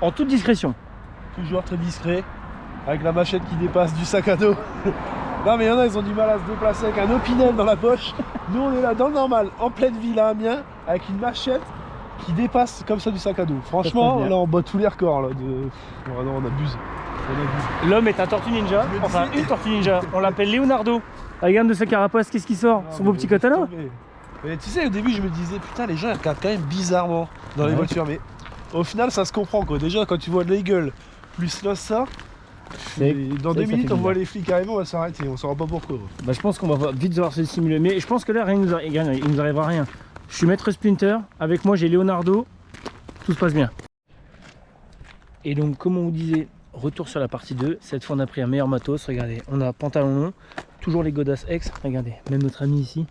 En toute discrétion. Toujours très discret, avec la machette qui dépasse du sac à dos. Non mais il y en a, ils ont du mal à se déplacer avec un Opinel dans la poche. Nous on est là dans le normal, en pleine ville à Amiens, avec une machette qui dépasse comme ça du sac à dos. Franchement, là on bat tous les records là. Oh, non, on abuse. L'homme est un tortue ninja, enfin une tortue ninja. On l'appelle Leonardo. Regarde de sa carapace, qu'est-ce qui sort? Son beau petit katana. Mais tu sais, au début je me disais, putain les gens ils regardent quand même bizarrement dans les voitures, mais au final ça se comprend quoi. Déjà quand tu vois de la gueule, plus là ça, dans 2 minutes on voit les flics arriver, on va s'arrêter, on saura pas pourquoi. Bah je pense qu'on va vite devoir se simuler, mais je pense que là rien il nous arrivera rien. Je suis maître Splinter, avec moi j'ai Leonardo, tout se passe bien. Et donc comme on vous disait, retour sur la partie 2, cette fois on a pris un meilleur matos, regardez, on a pantalon long, toujours les godasses X, regardez, même notre ami ici.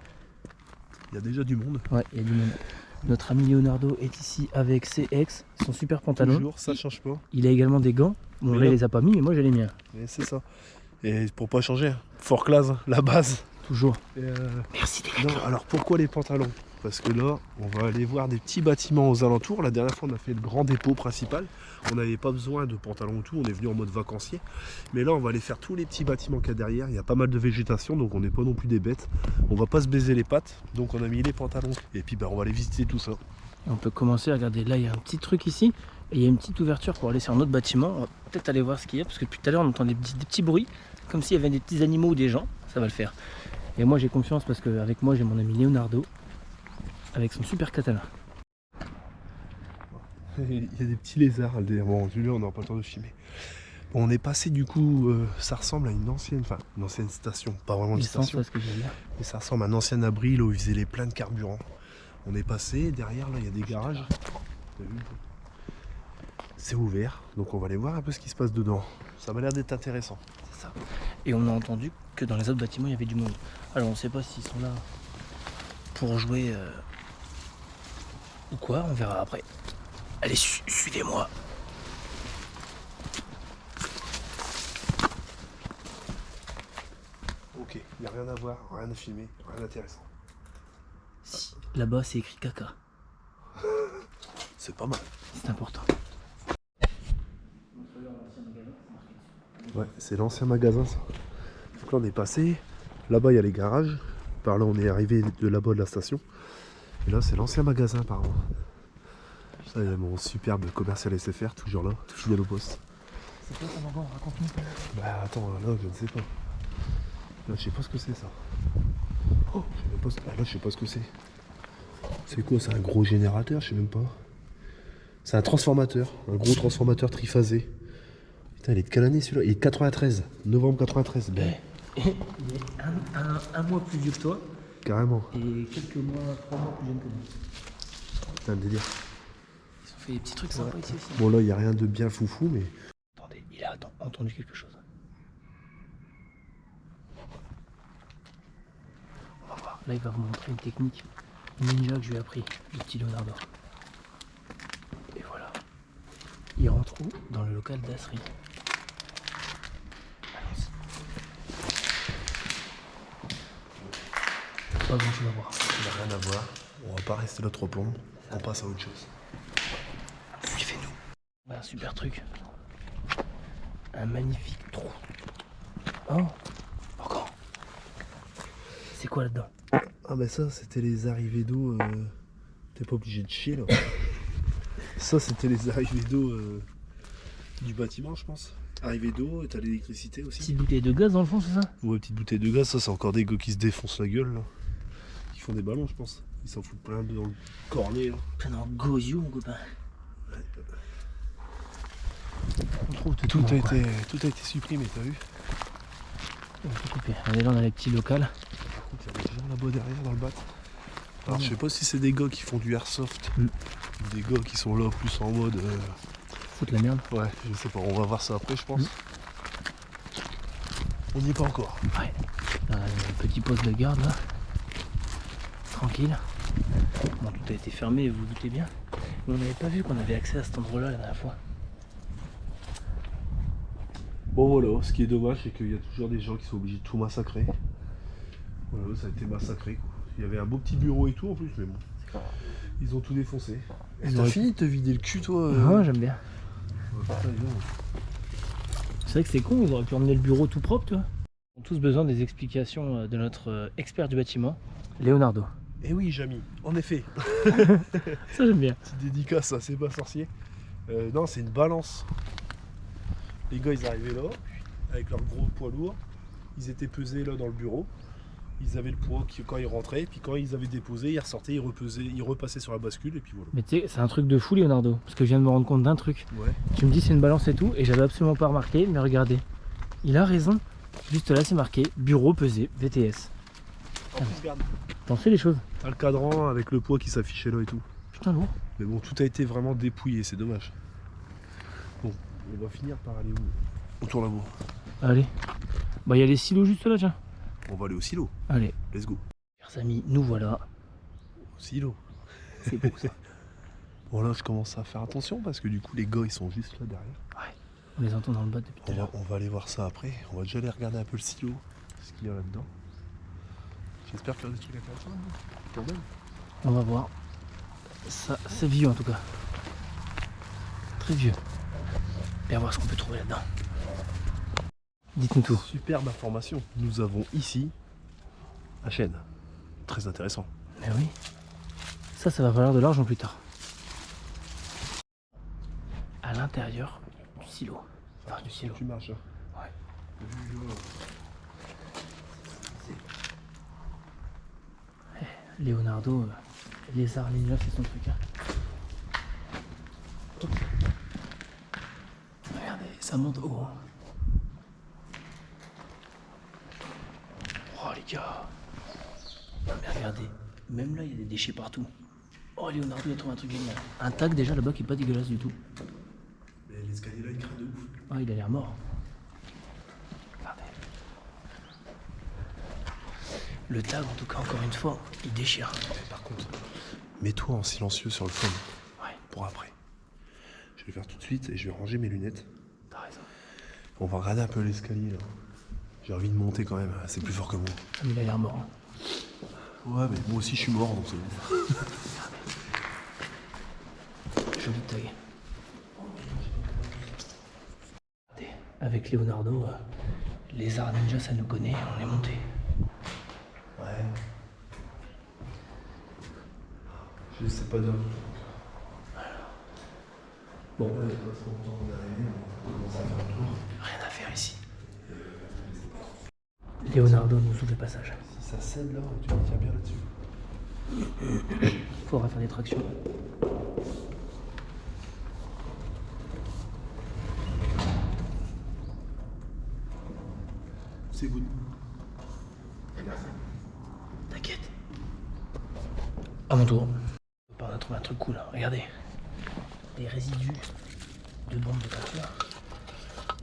Il y a déjà du monde. Ouais, il y a du monde. Notre ami Leonardo est ici avec ses X, son super pantalon. Toujours, ça change pas. Il a également des gants, bon là il les a pas mis, mais moi j'ai les miens. Mais c'est ça. Et pour pas changer, fort classe, la base. Toujours. Et Merci des non, alors pourquoi les pantalons? Parce que là, on va aller voir des petits bâtiments aux alentours. La dernière fois, on a fait le grand dépôt principal. On n'avait pas besoin de pantalons ou tout, on est venu en mode vacancier. Mais là, on va aller faire tous les petits bâtiments qu'il y a derrière. Il y a pas mal de végétation, donc on n'est pas non plus des bêtes. On va pas se baiser les pattes, donc on a mis les pantalons. Et puis, on va aller visiter tout ça. On peut commencer, regardez, là il y a un petit truc ici. Et il y a une petite ouverture pour aller sur un autre bâtiment. On va peut-être aller voir ce qu'il y a, parce que depuis tout à l'heure, on entend des petits bruits. Comme s'il y avait des petits animaux ou des gens. Ça va le faire. Et moi, j'ai confiance parce qu'avec moi, j'ai mon ami Leonardo. Avec son super katana. Il y a des petits lézards. Bon, celui-là, on n'aura pas le temps de filmer. Bon, on est passé du coup, ça ressemble à une ancienne station, pas vraiment une station. Ce que je veux dire. Mais ça ressemble à un ancien abri là où ils faisaient les pleins de carburant. On est passé, derrière là, il y a des garages. C'est ouvert, donc on va aller voir un peu ce qui se passe dedans. Ça m'a l'air d'être intéressant. C'est ça. Et on a entendu que dans les autres bâtiments, il y avait du monde. Alors on ne sait pas s'ils sont là pour jouer ou quoi, on verra après. Allez, suivez-moi. Ok, il n'y a rien à voir, rien à filmer, rien d'intéressant. Si, là-bas c'est écrit caca. C'est pas mal. C'est important. Ouais, c'est l'ancien magasin ça. Donc là on est passé, là-bas il y a les garages. Par là on est arrivé de là-bas de la station. Et là c'est l'ancien magasin apparemment. Ça il y a mon superbe commercial SFR toujours là, fidèle au poste. C'est quoi ça encore, raconte-nous. Bah attends, là je ne sais pas. Là je sais pas ce que c'est ça. Oh, là je sais pas ce que c'est. C'est quoi? C'est un gros générateur, je sais même pas. C'est un transformateur, un gros transformateur triphasé. Putain, il est de quelle année celui-là? Il est de 93, novembre 93. Ben. Il est un mois plus vieux que toi. Carrément. Et quelques mois, 3 mois plus jeune que nous. Putain, le délire. Ils ont fait des petits trucs sympas ici aussi. Bon là, il n'y a rien de bien foufou, mais... Attendez, il a entendu quelque chose. On va voir. Là, il va vous montrer une technique ninja que je lui ai appris, le petit Leonardo. Et voilà. Il rentre où? Dans le local d'Asri. Allons-y. Pas grand chose à voir. Il n'y a rien à voir. On va pas rester là trop plomb. On passe à autre chose. Suivez-nous. Voilà, un super truc. Un magnifique trou. Oh, encore. C'est quoi là-dedans? Ah bah ça, c'était les arrivées d'eau. T'es pas obligé de chier là. Ça, c'était les arrivées d'eau du bâtiment, je pense. Arrivée d'eau, et t'as l'électricité aussi. Petite bouteille de gaz dans le fond, c'est ça? Ouais, petite bouteille de gaz, ça c'est encore des gars qui se défoncent la gueule là. Ils font des ballons, je pense. Ils s'en foutent plein dans le cornet là. Plein dans le gosiou, mon copain. On trouve Tout a été supprimé, t'as vu? On va tout couper. Allez, là on a les petits locaux. Par contre, il y a des gens là-bas derrière dans le bat. Alors je sais pas si c'est des gars qui font du airsoft ou des gars qui sont là plus en mode... Foutre la merde. Ouais, je sais pas, on va voir ça après je pense. On n'y est pas encore. Ouais. Un petit poste de garde là. Tranquille. Bon, tout a été fermé, vous vous doutez bien. Mais on n'avait pas vu qu'on avait accès à cet endroit là la dernière fois. Bon voilà, ce qui est dommage c'est qu'il y a toujours des gens qui sont obligés de tout massacrer. Voilà, ça a été massacré quoi. Il y avait un beau petit bureau et tout en plus, mais bon. Ils ont tout défoncé. T'as fini de te vider le cul toi Ouais, j'aime bien. C'est vrai que c'est con, ils auraient pu emmener le bureau tout propre, tu vois. On a tous besoin des explications de notre expert du bâtiment, Leonardo. Eh oui, Jamy, en effet. Ça j'aime bien. Petite dédicace, ça, c'est pas sorcier. Non, c'est une balance. Les gars, ils arrivaient là, avec leur gros poids lourd. Ils étaient pesés là dans le bureau. Ils avaient le poids quand ils rentraient, puis quand ils avaient déposé, ils ressortaient, ils repesaient, ils repassaient sur la bascule, et puis voilà. Mais tu sais, c'est un truc de fou, Leonardo, parce que je viens de me rendre compte d'un truc. Ouais. Tu me dis c'est une balance et tout, et j'avais absolument pas remarqué, mais regardez, il a raison. Juste là, c'est marqué bureau pesé VTS. En plus, regarde, T'en sais les choses. t'as le cadran avec le poids qui s'affichait là et tout. Putain, lourd. Mais bon, tout a été vraiment dépouillé, c'est dommage. Bon, on va finir par aller où? Autour là-bas. Allez. Bah, il y a les silos juste là, tiens. On va aller au silo. Allez. Let's go. Chers amis, nous voilà. Au silo. C'est beau ça. Bon là, je commence à faire attention parce que du coup, les gars, ils sont juste là derrière. Ouais. On les entend dans le bas depuis tout à l'heure. On va aller voir ça après. On va déjà aller regarder un peu le silo. Ce qu'il y a là-dedans. J'espère qu'il y a des trucs intéressants. Quand même. On va voir. Ça, c'est vieux en tout cas. Très vieux. Et à voir ce qu'on peut trouver là-dedans. Dites-nous tout. Superbe information. Nous avons ici un chêne. Très intéressant. Mais oui. Ça va valoir de l'argent plus tard. À l'intérieur du silo. Enfin, du silo. Tu marches. Hein. Ouais. Leonardo, les arts ninja, c'est son truc. Hein. Regardez, ça monte haut. Oh les gars. Mais regardez, même là il y a des déchets partout. Oh Leonardo il a trouvé un truc génial. Un tag déjà là-bas qui est pas dégueulasse du tout. Mais l'escalier là il craint de ouf. Ah il a l'air mort. Regardez. Le tag en tout cas encore une fois, il déchire. Par contre, mets-toi en silencieux sur le phone. Ouais. Pour après. Je vais le faire tout de suite et je vais ranger mes lunettes. T'as raison. On va regarder un peu l'escalier là. J'ai envie de monter quand même, c'est plus fort que moi. Ah, mais il a l'air mort. Hein. Ouais mais moi aussi je suis mort donc c'est bon. Joli tag. Regardez, avec Leonardo, les arts ninja ça nous connaît, on est monté. Ouais. Je sais pas d'homme. Bon, On est pas trop content d'arriver, on commence à faire un tour. rien à faire ici. Leonardo nous ouvre le passage. Si ça cède là, tu me tiens bien là-dessus. Faudra faire des tractions. C'est good. T'inquiète. À mon tour. On a trouvé un truc cool, hein. Regardez. Des résidus de bombes de peinture.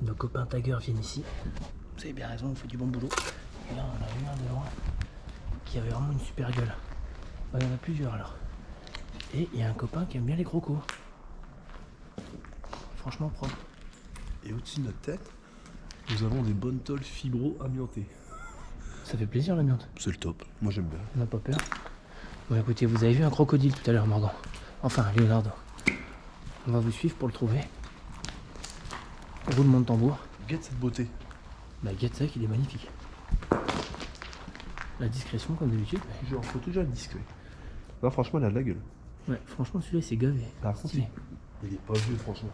Nos copains taggers viennent ici. Vous avez bien raison, on fait du bon boulot. Et là, on a vu un de loin qui avait vraiment une super gueule. Bah, il y en a plusieurs alors. Et il y a un copain qui aime bien les crocos. Franchement propre. Et au-dessus de notre tête, nous avons des bonnes tôles fibro-amiantées. Ça fait plaisir l'amiante. C'est le top, moi j'aime bien. On n'a pas peur. Bon écoutez, vous avez vu un crocodile tout à l'heure, Morgan. Enfin, Leonardo. On va vous suivre pour le trouver. Roulement de tambour. Regarde cette beauté. Bah Getsa qu'il est magnifique. La discrétion comme d'habitude. Genre, faut toujours être discret. Non, franchement, il a de la gueule. Ouais, franchement celui-là il s'est gavé. Par contre, Stylé. il est pas vieux, franchement.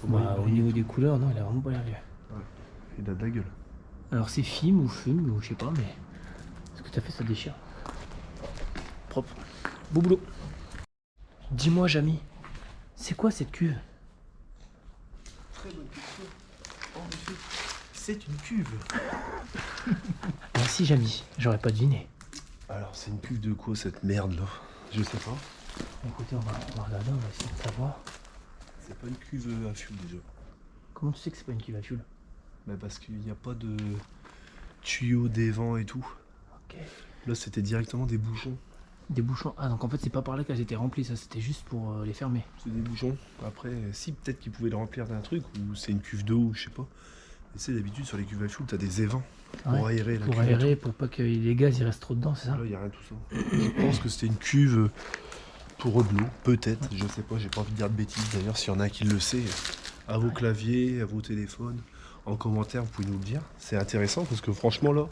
Bah, au niveau des couleurs, non, il a vraiment pas l'air vieux. Il a de la gueule. Alors c'est film ou fume ou je sais pas, mais ce que t'as fait ça déchire. Propre. Beau boulot. Dis-moi Jamy, c'est quoi cette cuve? Très bonne question. En effet, c'est une cuve. Merci Jamy, j'aurais pas deviné. Alors, c'est une cuve de quoi cette merde là? Je sais pas. Écoutez, on va regarder, on va essayer de savoir. C'est pas une cuve à fuel déjà. Comment tu sais que c'est pas une cuve à fuel? Bah parce qu'il n'y a pas de tuyau, des vents et tout. Ok. Là, c'était directement des bouchons. Des bouchons. Ah donc en fait c'est pas par là qu'elles étaient remplies, ça c'était juste pour les fermer. C'est des bouchons. Après, si peut-être qu'ils pouvaient le remplir d'un truc, ou c'est une cuve d'eau, je sais pas. Et c'est d'habitude sur les cuves à fuel, t'as des évents pour Ouais, aérer la pour cuve. aérer, pour pas que les gaz ils restent trop dedans, c'est ça? Là, il n'y a rien de tout ça. Je pense que c'était une cuve pour de l'eau, peut-être. Je sais pas, j'ai pas envie de dire de bêtises. D'ailleurs, s'il y en a qui le sait, à vos claviers, à vos téléphones. En commentaire, vous pouvez nous le dire. C'est intéressant parce que franchement là,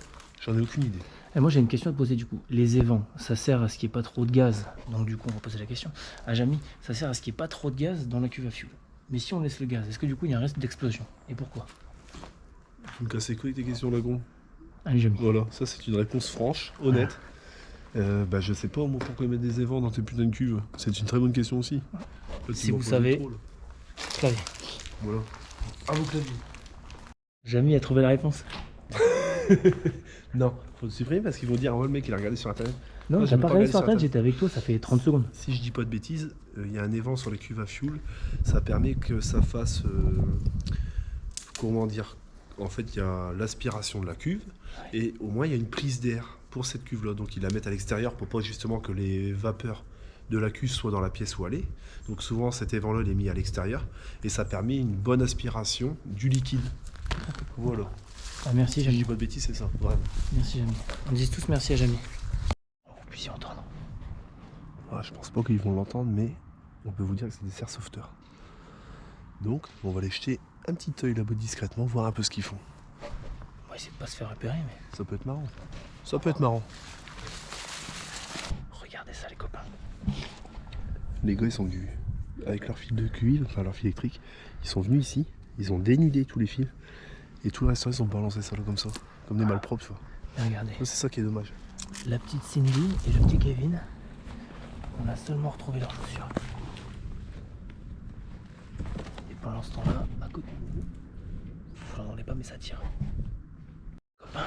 j'en ai aucune idée. Et moi j'ai une question à te poser du coup. Les évents, ça sert à ce qu'il n'y ait pas trop de gaz. Donc du coup on va poser la question à Jamy. Ça sert à ce qu'il n'y ait pas trop de gaz dans la cuve à fuel. Mais si on laisse le gaz, est-ce que du coup il y a un risque d'explosion? Et pourquoi? Vous me cassez quoi avec tes questions, Lagon? Allez Jamy. Voilà, ça c'est une réponse franche, honnête. Je sais pas moi pourquoi mettre des évents dans tes putains de cuves. C'est une très bonne question aussi. Là, Si tu m'en vous poses savez- trop, là. Clavier. Voilà. À vos claviers. Jamy a trouvé la réponse. Non, faut le supprimer parce qu'ils vont dire, oh, le mec il a regardé sur internet. Non, Moi, j'ai j'ai pas pas regardé regardé sur sur internet, j'étais avec toi, ça fait 30 secondes. Si je dis pas de bêtises, il y a un évent sur les cuves à fuel. Ça permet que ça fasse. Comment dire? En fait, il y a l'aspiration de la cuve et au moins il y a une prise d'air pour cette cuve-là. Donc ils la mettent à l'extérieur pour pas justement que les vapeurs de la cuve soient dans la pièce où elle est. Donc souvent cet évent-là il est mis à l'extérieur et ça permet une bonne aspiration du liquide. Voilà. Ah, merci Si je Jamy. dis pas de bêtises, c'est ça, vraiment. Merci Jamy. On dit tous merci à Jamy. On puisse y entendre. Je pense pas qu'ils vont l'entendre, mais on peut vous dire que c'est des airsofters. Donc, on va aller jeter un petit œil là-bas discrètement, voir un peu ce qu'ils font. On va essayer de pas se faire repérer, mais. Ça peut être marrant. Ça peut être marrant. Regardez ça les copains. Les gars, ils sont venus avec leur fil de cuivre, enfin leur fil électrique. Ils sont venus ici, ils ont dénudé tous les fils. Et tout le reste, ils ont balancé ça là comme ça. Comme des malpropres, tu vois. Et regardez. Ça, c'est ça qui est dommage. La petite Cindy et le petit Kevin. On a seulement retrouvé leurs chaussures. Et pendant ce temps-là, à côté de nous, je l'entendais pas mais ça tire. Copain.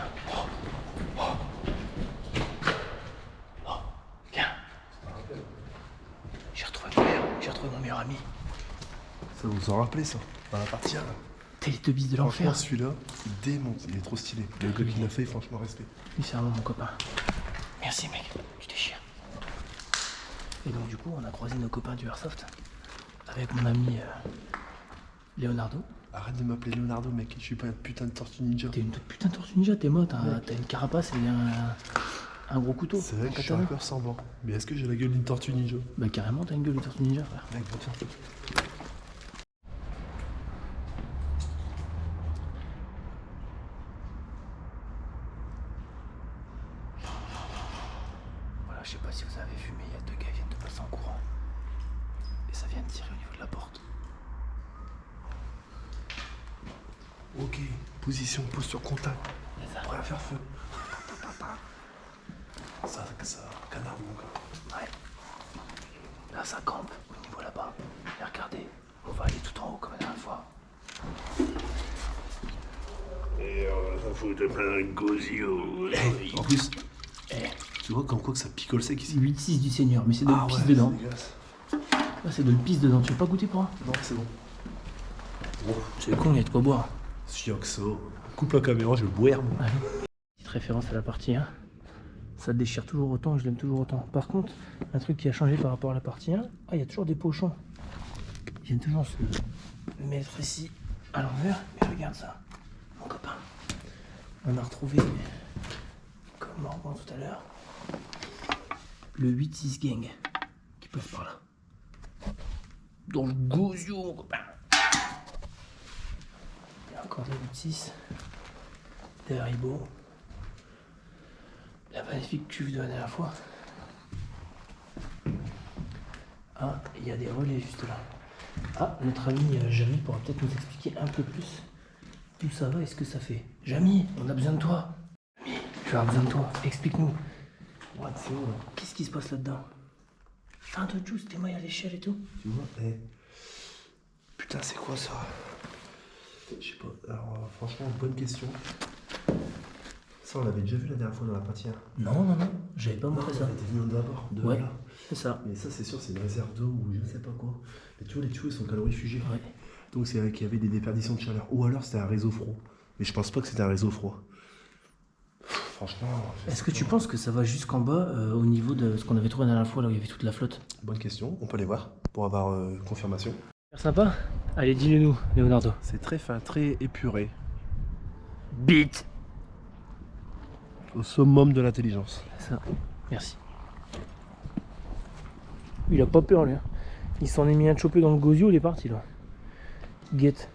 Oh, viens. J'ai retrouvé mon meilleur ami. Ça vous en rappelez ça? Dans la partie 1 là. Télétubbies de Franchement, l'enfer. celui-là, il démonte. Il est trop stylé. Le gars qui l'a fait, franchement, respect. Lui, c'est vraiment mon copain. Merci, mec. Tu déchires. Et donc, du coup, on a croisé nos copains du Airsoft avec mon ami Leonardo. Arrête de m'appeler Leonardo, mec. Je suis pas une putain de tortue ninja. T'es une toute putain de tortue ninja, t'es mort. T'as une carapace et un gros couteau. C'est vrai un que je suis un katana. peu ressemblant. Mais est-ce que j'ai la gueule d'une tortue ninja? Bah, carrément, t'as une gueule de tortue ninja, frère. Mec, va te faire foutre. Voilà, je sais pas si vous avez vu, mais il y a 2 gars qui viennent de passer en courant. Et ça vient de tirer au niveau de la porte. Ok, position, posture, contact. C'est ça. Prêt à faire feu. Ça, canard, mon gars. Ouais. Là, ça campe au niveau là-bas. Et regardez, on va aller tout en haut comme la dernière fois. Et ça fout de plein de gosio. En plus, Eh, tu vois comme quoi que ça picole sec ici. 8-6 du Seigneur, mais c'est de le pisse dedans. c'est dégueulasse. Là, c'est de le pisse dedans. Tu veux pas goûter pour un? Non, c'est bon. Bon, C'est con, il y a de quoi boire. Sioxo. Coupe la caméra, je vais boire. moi. Allez. Petite référence à la partie 1. Ça te déchire toujours autant, je l'aime toujours autant. Par contre, un truc qui a changé par rapport à la partie 1, il y a toujours des pochons. Ils viennent toujours se mettre ici à l'envers. Mais regarde ça, mon copain. On a retrouvé, comme Morgan tout à l'heure, le 8-6 gang qui passe par là. Dans le gosio, mon copain. Il y a encore des 8-6. Des Haribo. La magnifique cuve de la dernière fois. Ah, il y a des relais juste là. Ah, notre ami Jamy pourra peut-être nous expliquer un peu plus d'où ça va et ce que ça fait. Jamy, on a besoin de toi. Jamy, je vais avoir besoin de toi. Explique-nous. What, c'est où là? Qu'est-ce qui se passe là-dedans? Fin de juice, tes mailles à l'échelle et tout. Tu vois, putain, c'est quoi ça? Je sais pas. Alors, franchement, bonne question. Ça, on l'avait déjà vu la dernière fois dans la partie 1. Non, j'avais pas montré ça. Elle était venue d'abord. De Ouais, là. c'est ça. Mais ça, c'est sûr, c'est une réserve d'eau ou je ne sais pas quoi. Mais tu vois, les tuyaux, ils sont calorifugés. Ouais. Donc, c'est qu'il y avait des déperditions de chaleur. Ou alors, c'était un réseau froid. Mais je pense pas que c'était un réseau froid. Franchement. Est-ce que tu penses que ça va jusqu'en bas au niveau de ce qu'on avait trouvé la dernière fois là où il y avait toute la flotte? Bonne question. On peut aller voir pour avoir confirmation. Sympa? Allez, dis-le nous, Leonardo. C'est très fin, très épuré. Bite! Au summum de l'intelligence. Ça, merci. Il a pas peur lui. Hein. Il s'en est mis un chopé dans le gosio, il est parti là. Guette.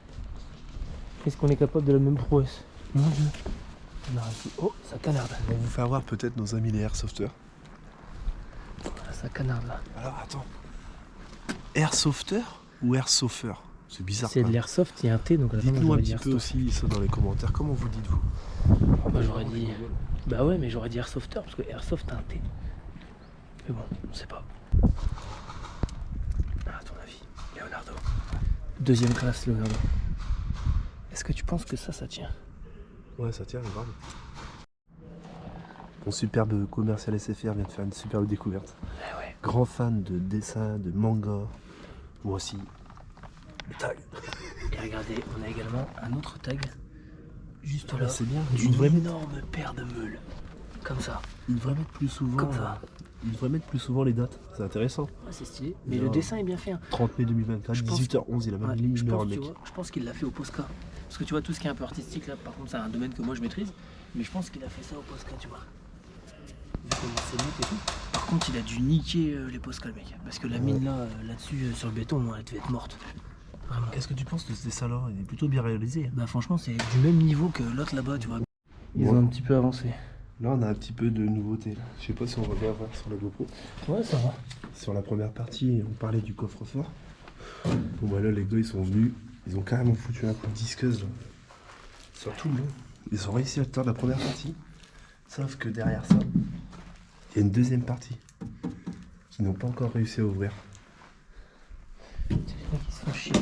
Est-ce qu'on est capable de la même prouesse? Mon Dieu. On a réussi. Oh, ça canarde. On va vous faire voir peut-être nos amis les airsofters. Ah, ça canarde là. Alors attends. Airsofter ou airsofter? C'est bizarre. C'est de l'airsoft, il y a un T, donc à la fin, Dites-nous un j'aurais petit dit peu airsoft. aussi ça dans les commentaires. Comment vous dites-vous? Bah, j'aurais dit. Bah ouais, mais j'aurais dit airsofter parce que airsoft a un T. Mais bon, on sait pas. Ah, à ton avis, Leonardo. Deuxième classe, Leonardo. Est-ce que tu penses que ça tient? Ouais, ça tient, grave. Mon superbe commercial SFR vient de faire une superbe découverte. Eh ouais. Grand fan de dessins, de manga. Moi aussi. Le tag. Et regardez, on a également un autre tag. Juste Ah, là. c'est bien. D'une Il devrait énorme paire de meules. Comme ça. mettre plus souvent. Comme ça. Il devrait mettre plus souvent les dates. C'est intéressant. Ouais, c'est stylé. Mais Non. le dessin est bien fait. Hein. 30 mai 2024, Je pense 18h11, il a même Ouais, mis je l'heure, pense, le tu mec. vois, je pense qu'il l'a fait au Posca. Parce que tu vois, tout ce qui est un peu artistique là, par contre, c'est un domaine que moi je maîtrise. Mais je pense qu'il a fait ça au Posca, tu vois. Vu comment c'est net et tout. Par contre, il a dû niquer les Posca, le mec. Parce que la mine là, là-dessus, sur le béton, elle devait être morte. Vraiment. Qu'est-ce que tu penses de ce dessin-là? Il est plutôt bien réalisé. Bah, franchement, c'est du même niveau que l'autre là-bas, tu vois. Ils Ouais. ont un petit peu avancé. Là, on a un petit peu de nouveauté. Là. Je sais pas si on va bien voir sur la GoPro. Ouais, ça va. Sur la première partie, on parlait du coffre-fort. Bon, bah là, les gars, ils sont venus. Ils ont carrément foutu un coup de disqueuse là. Sur tout le long. Ils ont réussi à faire la première partie. Sauf que derrière ça, il y a une deuxième partie qu'ils n'ont pas encore réussi à ouvrir. C'est les mecs qui se font chier.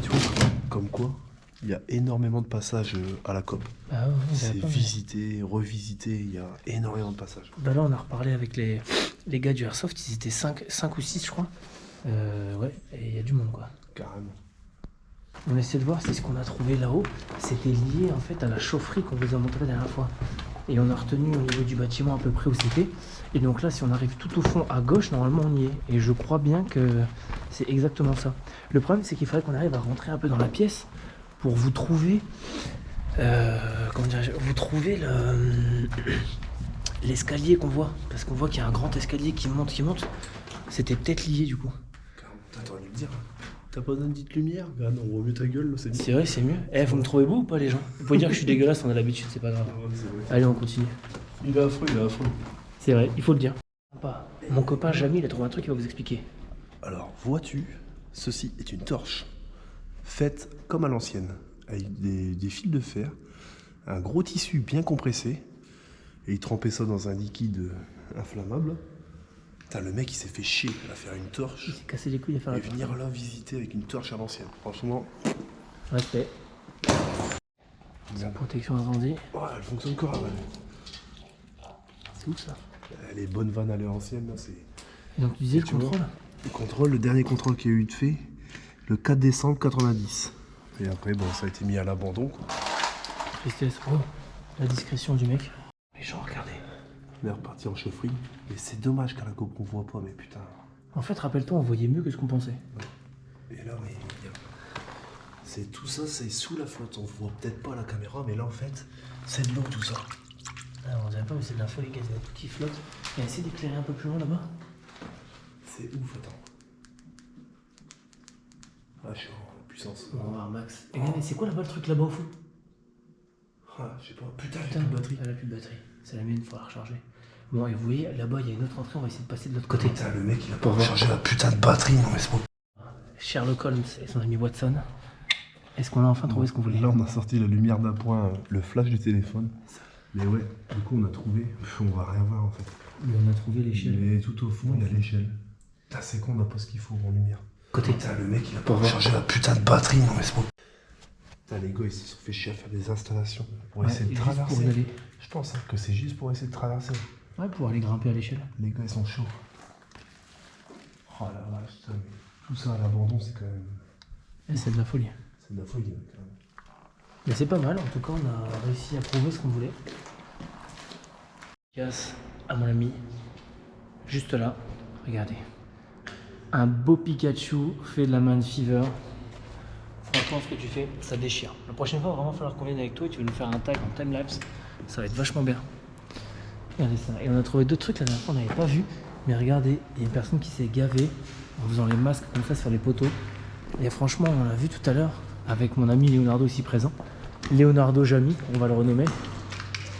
Tu vois, comme quoi, il y a énormément de passages à la COP. Ah ouais, C'est j'avais pas vu. visité, revisité, il y a énormément de passages. Bah là, on a reparlé avec les gars du Airsoft, ils étaient 5 ou 6, je crois. Ouais, et il y a du monde, quoi. Carrément. On essaie de voir si ce qu'on a trouvé là-haut, c'était lié en fait à la chaufferie qu'on vous a montré la dernière fois. Et on a retenu au niveau du bâtiment à peu près où c'était. Et donc là, si on arrive tout au fond à gauche, normalement on y est. Et je crois bien que c'est exactement ça. Le problème, c'est qu'il faudrait qu'on arrive à rentrer un peu dans la pièce pour vous trouver... comment dirais-je, vous trouvez l'escalier qu'on voit. Parce qu'on voit qu'il y a un grand escalier qui monte, C'était peut-être lié du coup. T'aurais dû le dire. T'as pas besoin de petite lumière? Ah non, on voit mieux ta gueule, là, c'est mieux. C'est vrai, c'est mieux. Eh, vous me trouvez beau ou pas, les gens? Vous pouvez dire que je suis dégueulasse, on a l'habitude, c'est pas grave. Allez, on continue. Il est affreux, il est affreux. C'est vrai, il faut le dire. Mon copain Jamie, il a trouvé un truc qu'il va vous expliquer. Alors, vois-tu, ceci est une torche. Faite comme à l'ancienne, avec des fils de fer, un gros tissu bien compressé, et il trempait ça dans un liquide inflammable. Putain, le mec, il s'est fait chier à faire une Il torche s'est cassé les couilles à faire et la venir là visiter avec une torche à l'ancienne. Franchement, Respect. bien. Protection incendie. Ouais, elle fonctionne encore. Ouais. C'est où ça? Les bonnes vannes à l'ancienne, là, c'est... Et donc tu disais le Tu vois contrôle? Le contrôle, le dernier contrôle qu'il y a eu de fait, le 4 décembre 90. Et après, bon, ça a été mis à l'abandon, quoi. Tristesse. Oh, la discrétion du mec. Les gens, regardez. On est reparti en chaufferie. Mais c'est dommage qu'à la GoPro on voit pas, mais putain. En fait, rappelle-toi, on voyait mieux que ce qu'on pensait. Et là, mais... c'est tout ça, c'est sous la flotte. On voit peut-être pas à la caméra, mais là, en fait, c'est de l'eau, tout ça. Ah, on dirait pas, mais c'est de l'info, les gars, il y a tout qui flotte. Et essaye d'éclairer un peu plus loin là-bas. C'est ouf, attends. Ah, je suis en puissance. On va voir Max. Et regardez, c'est quoi là-bas le truc là-bas au fond? Ah, je sais pas. Putain, j'ai Putain, plus de batterie. elle a plus de batterie. C'est la mienne, il faut la recharger. Bon, et vous voyez, là-bas, il y a une autre entrée, on va essayer de passer de l'autre côté. Putain, le mec, il a pas rechargé la putain de batterie. Non, mais c'est bon. Sherlock Holmes et son ami Watson. Est-ce qu'on a enfin trouvé ce qu'on voulait? Là, on a sorti la lumière d'appoint, le flash du téléphone. Mais ouais, du coup, on a trouvé. On va rien voir, en fait. Mais on a trouvé l'échelle. Mais tout au fond, il y a l'échelle. Putain, c'est con, on n'a pas ce qu'il faut en lumière. Côté. Putain, le mec, il a pas rechargé la putain de batterie. Non, mais c'est bon. Putain, les gars, ils se sont fait chier à faire des installations pour essayer de juste pour y traverser. aller. Je pense que c'est juste pour essayer de traverser. Ouais, pour aller grimper à l'échelle. Les gars, ils sont chauds. Oh la vache, putain, mais tout ça à l'abandon, c'est quand même... Et c'est de la folie. C'est de la folie, quand même. Mais c'est pas mal, en tout cas, on a réussi à prouver ce qu'on voulait. Casse à mon ami, juste là, regardez. Un beau Pikachu fait de la Man Fever. Franchement, ce que tu fais, ça déchire. La prochaine fois, il va vraiment falloir qu'on vienne avec toi et tu vas nous faire un tag en timelapse. Ça va être vachement bien. Regardez ça. Et on a trouvé d'autres trucs la dernière fois, on n'avait pas vu. Mais regardez, il y a une personne qui s'est gavée en faisant les masques comme ça sur les poteaux. Et franchement, on l'a vu tout à l'heure avec mon ami Leonardo ici présent. Leonardo Jamy, on va le renommer.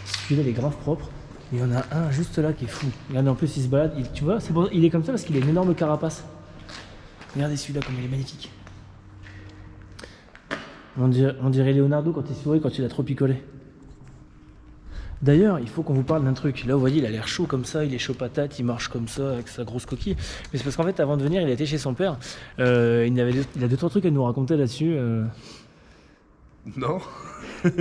Celui-là, il est grave propre. Il y en a un juste là qui est fou. Regardez, en plus, il se balade. Tu vois, il est comme ça parce qu'il a une énorme carapace. Regardez celui-là, comme il est magnifique. On dirait Leonardo quand il sourit, quand il a trop picolé. D'ailleurs, il faut qu'on vous parle d'un truc. Là, vous voyez, il a l'air chaud comme ça, il est chaud patate, il marche comme ça avec sa grosse coquille. Mais c'est parce qu'en fait, avant de venir, il a été chez son père. Il a deux, trois trucs à nous raconter là-dessus. Non.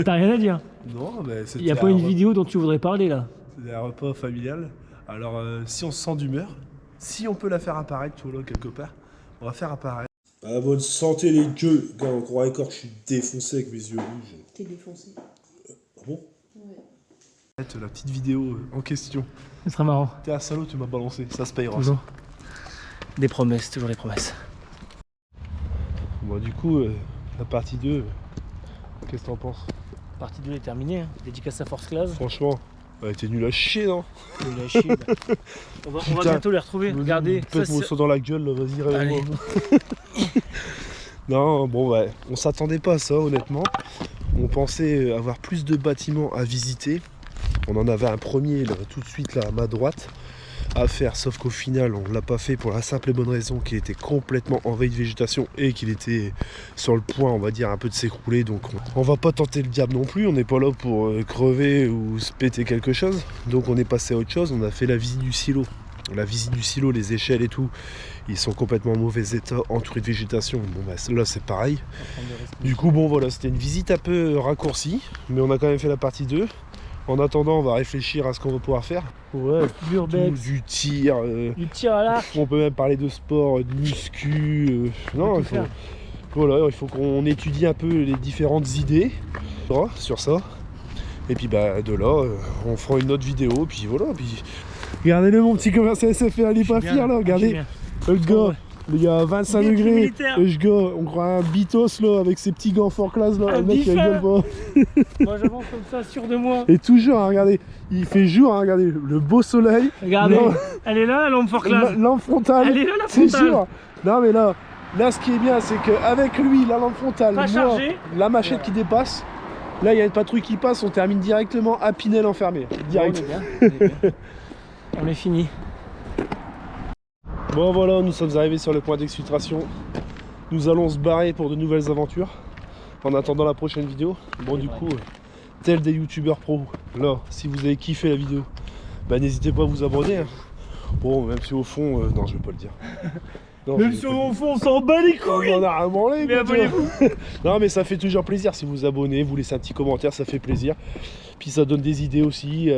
T'as rien à dire? Non, mais Il n'y a pas une vidéo dont tu voudrais parler là? C'est un repas familial. Alors, si on se sent d'humeur, si on peut la faire apparaître, tu vois là, quelque part, on va faire apparaître. À la bonne santé, les gueux. Gars, on croirait encore que je suis défoncé avec mes yeux rouges. T'es défoncé. Ah bon? Ouais. La petite vidéo en question. Ce sera marrant. T'es un salaud, tu m'as balancé. Ça se payera. Toujours. Des promesses, toujours des promesses. Bon, du coup, la partie 2, qu'est-ce que t'en penses? Partie 2 est terminée. Hein. Dédicace à Force Class. Franchement, elle était nulle à chier, non? Il a chier, là. On va bientôt les retrouver. Regardez. Pète-moi ça dans la gueule, là, vas-y, Allez. réveille-moi. Non, bon, ouais, on s'attendait pas à ça, honnêtement. On pensait avoir plus de bâtiments à visiter. On en avait un premier, là, tout de suite, là, à ma droite, à faire, sauf qu'au final, on l'a pas fait pour la simple et bonne raison qu'il était complètement envahi de végétation et qu'il était sur le point, on va dire, un peu de s'écrouler. Donc, on va pas tenter le diable non plus. On n'est pas là pour crever ou se péter quelque chose. Donc, on est passé à autre chose. On a fait la visite du silo. La visite du silo, les échelles et tout, ils sont complètement en mauvais état, entourés de végétation. Bon, bah, là, c'est pareil. Du coup, bon, voilà, c'était une visite un peu raccourcie, mais on a quand même fait la partie 2. En attendant, on va réfléchir à ce qu'on va pouvoir faire. Ouais, l'urbex. Du tir. Du tir à l'arc. On peut même parler de sport, de muscu. Non, tout faire. Voilà, il faut qu'on étudie un peu les différentes idées sur ça. Et puis bah, de là, on fera une autre vidéo. Puis voilà. Puis... Regardez-le, mon petit commercial SFR, il est pas fier là. Regardez. Le gars, il y a 25 degrés. Le gars, on croit un bitos là, avec ses petits gants Fort Class là. Le mec, il rigole pas. Moi, j'avance comme ça, sûr de moi. Et toujours, hein, regardez, il fait jour, hein, regardez, le beau soleil. Regardez, elle est là, la lampe Fort Class. Lampe frontale. Elle est là, la c'est frontale. sûr. Non, mais là, ce qui est bien, c'est qu'avec lui, la lampe frontale, Pas chargé. la machette qui dépasse, là, il y a une patrouille qui passe, on termine directement à Pinel enfermé. Direct. On est bien. On est fini. Bon, voilà, nous sommes arrivés sur le point d'exfiltration. Nous allons se barrer pour de nouvelles aventures. En attendant la prochaine vidéo. Bon, du coup, tel des youtubeurs pro, là, si vous avez kiffé la vidéo, bah, n'hésitez pas à vous abonner. Hein. Bon, même si au fond, non, je vais pas le dire. Non, même si au fond, on s'en bat les couilles. On en a rien branlé. Mais abonnez-vous. Non, mais ça fait toujours plaisir si vous vous abonnez, vous laissez un petit commentaire, ça fait plaisir. Puis ça donne des idées aussi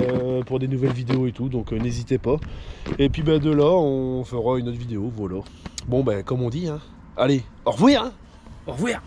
pour des nouvelles vidéos et tout, donc n'hésitez pas. Et puis bah, de là, on fera une autre vidéo, voilà. Bon, ben comme on dit, hein. Allez, au revoir. Au revoir.